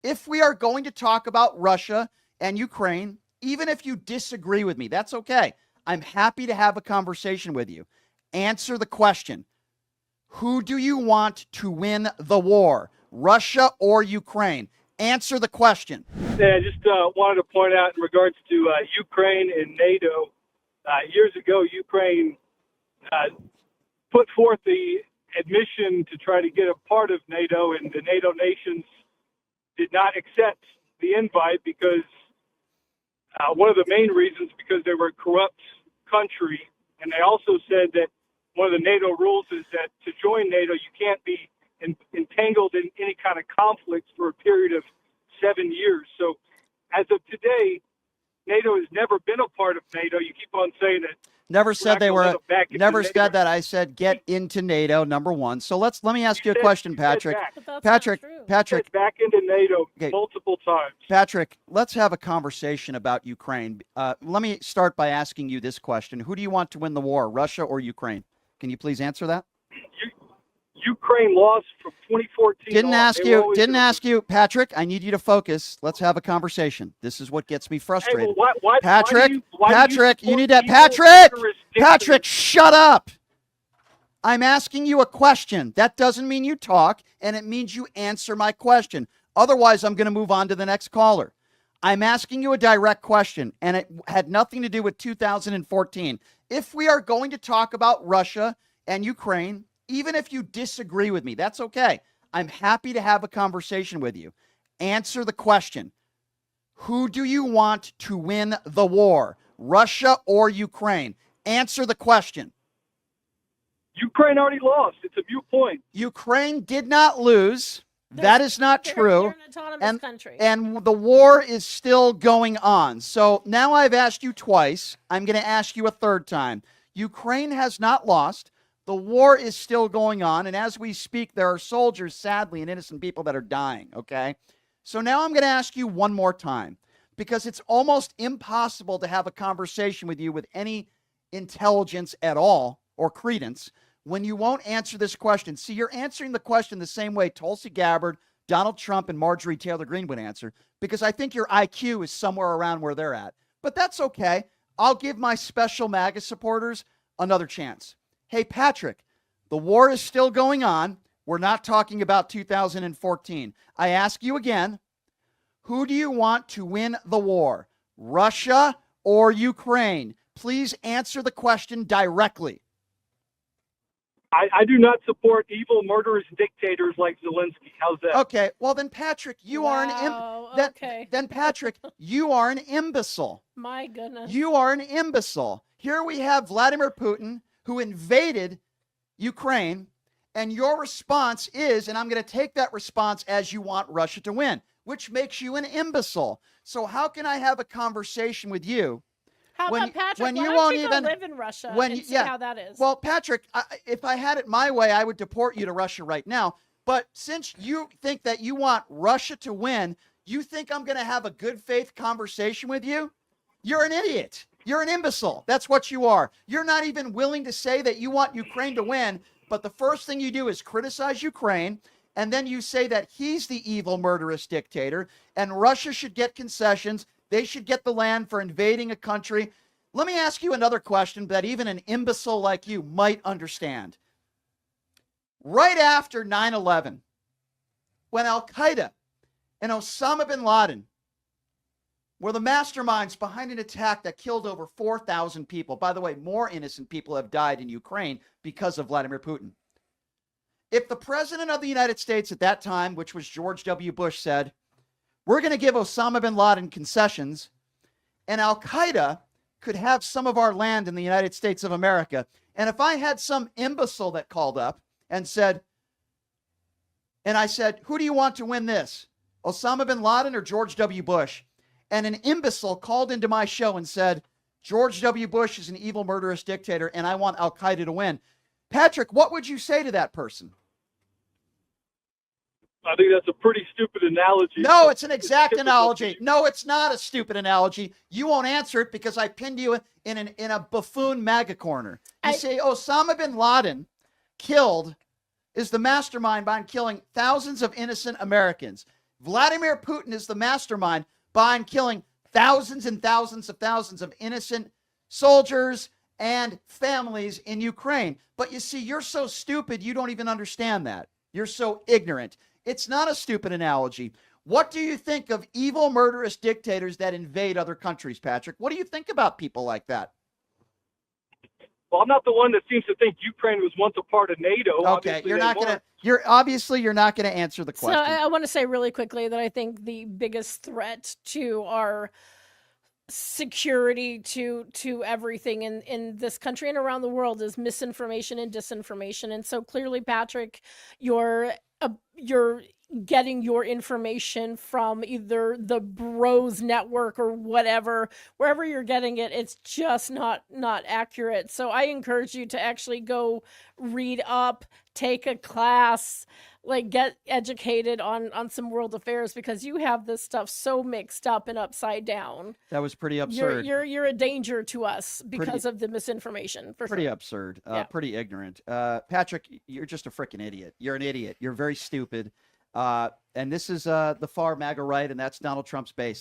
If we are going to talk about Russia and Ukraine, even if you disagree with me, that's okay. I'm happy to have a conversation with you. Answer the question. Who do you want to win the war, Russia or Ukraine? Answer the question. Yeah, I just wanted to point out in regards to Ukraine and NATO. Years ago, Ukraine put forth the admission to try to get a part of NATO, and the NATO nations did not accept the invite because one of the main reasons because they were a corrupt country, and they also said that one of the NATO rules is that to join NATO, you can't be entangled in any kind of conflict for a period of 7 years. So as of today, NATO has never been a part of NATO. You keep on saying that. Never said they were. Never said that. I said get into NATO, number one. So let me ask you a question, Patrick. Patrick, back into NATO multiple times. Patrick, let's have a conversation about Ukraine. Let me start by asking you this question: who do you want to win the war, Russia or Ukraine? Can you please answer that? Ukraine lost from 2014. Didn't ask you, Patrick. I need you to focus. Let's have a conversation. This is what gets me frustrated. Hey, well, Patrick, you need to. Patrick, shut up. I'm asking you a question. That doesn't mean you talk, and it means you answer my question. Otherwise, I'm going to move on to the next caller. I'm asking you a direct question, and it had nothing to do with 2014. If we are going to talk about Russia and Ukraine, even if you disagree with me, that's okay. I'm happy to have a conversation with you. Answer the question. Who do you want to win the war, Russia or Ukraine? Answer the question. Ukraine already lost. It's a moot point. Ukraine did not lose. That is not true. They're an autonomous country. And the war is still going on. So now I've asked you twice. I'm going to ask you a third time. Ukraine has not lost. The war is still going on, and as we speak, there are soldiers, sadly, and innocent people that are dying, okay? So now I'm going to ask you one more time, because it's almost impossible to have a conversation with you with any intelligence at all, or credence, when you won't answer this question. See, you're answering the question the same way Tulsi Gabbard, Donald Trump, and Marjorie Taylor Greene would answer, because I think your IQ is somewhere around where they're at. But that's okay. I'll give my special MAGA supporters another chance. Hey, Patrick, the war is still going on. We're not talking about 2014. I ask you again, who do you want to win the war, Russia or Ukraine? Please answer the question directly. I do not support evil, murderous dictators like Zelensky. How's that? Okay, well then, Patrick, you are then Patrick, you are an imbecile. My goodness. You are an imbecile. Here we have Vladimir Putin, who invaded Ukraine, and your response is, and I'm going to take that response as you want Russia to win, which makes you an imbecile. So how can I have a conversation with you? How about Patrick? When why you don't won't you even go live in Russia and see how that is? Well, Patrick, if I had it my way, I would deport you to Russia right now. But since you think that you want Russia to win, you think I'm going to have a good faith conversation with you? You're an idiot. You're an imbecile. That's what you are. You're not even willing to say that you want Ukraine to win, but the first thing you do is criticize Ukraine, and then you say that he's the evil, murderous dictator, and Russia should get concessions. They should get the land for invading a country. Let me ask you another question that even an imbecile like you might understand. Right after 9/11, when Al-Qaeda and Osama bin Laden were the masterminds behind an attack that killed over 4,000 people. By the way, more innocent people have died in Ukraine because of Vladimir Putin. If the president of the United States at that time, which was George W. Bush, said, we're going to give Osama bin Laden concessions, and Al-Qaeda could have some of our land in the United States of America, and if I had some imbecile that called up and said, and I said, who do you want to win this, Osama bin Laden or George W. Bush? And an imbecile called into my show and said, George W. Bush is an evil, murderous dictator, and I want Al-Qaeda to win. Patrick, what would you say to that person? I think that's a pretty stupid analogy. No, it's an exact analogy. No, it's not a stupid analogy. You won't answer it because I pinned you in a buffoon MAGA corner. You say Osama bin Laden is the mastermind behind killing thousands of innocent Americans. Vladimir Putin is the mastermind behind killing thousands and thousands of innocent soldiers and families in Ukraine. But you see, you're so stupid, you don't even understand that. You're so ignorant. It's not a stupid analogy. What do you think of evil, murderous dictators that invade other countries, Patrick? What do you think about people like that? Well, I'm not the one that seems to think Ukraine was once a part of NATO. Okay, Obviously, you're not going to. You're not going to answer the question. So I want to say really quickly that I think the biggest threat to our security, to everything in this country and around the world, is misinformation and disinformation. And so clearly, Patrick, you're getting your information from either the Bros Network or whatever, wherever you're getting it, it's just not accurate. So I encourage you to actually go read up, take a class, like get educated on some world affairs, because you have this stuff so mixed up and upside down. That was pretty absurd. You're a danger to us because of the misinformation. Pretty absurd. Pretty ignorant. Patrick, you're just a freaking idiot. You're an idiot. You're very stupid. And this is the far MAGA right, and that's Donald Trump's base.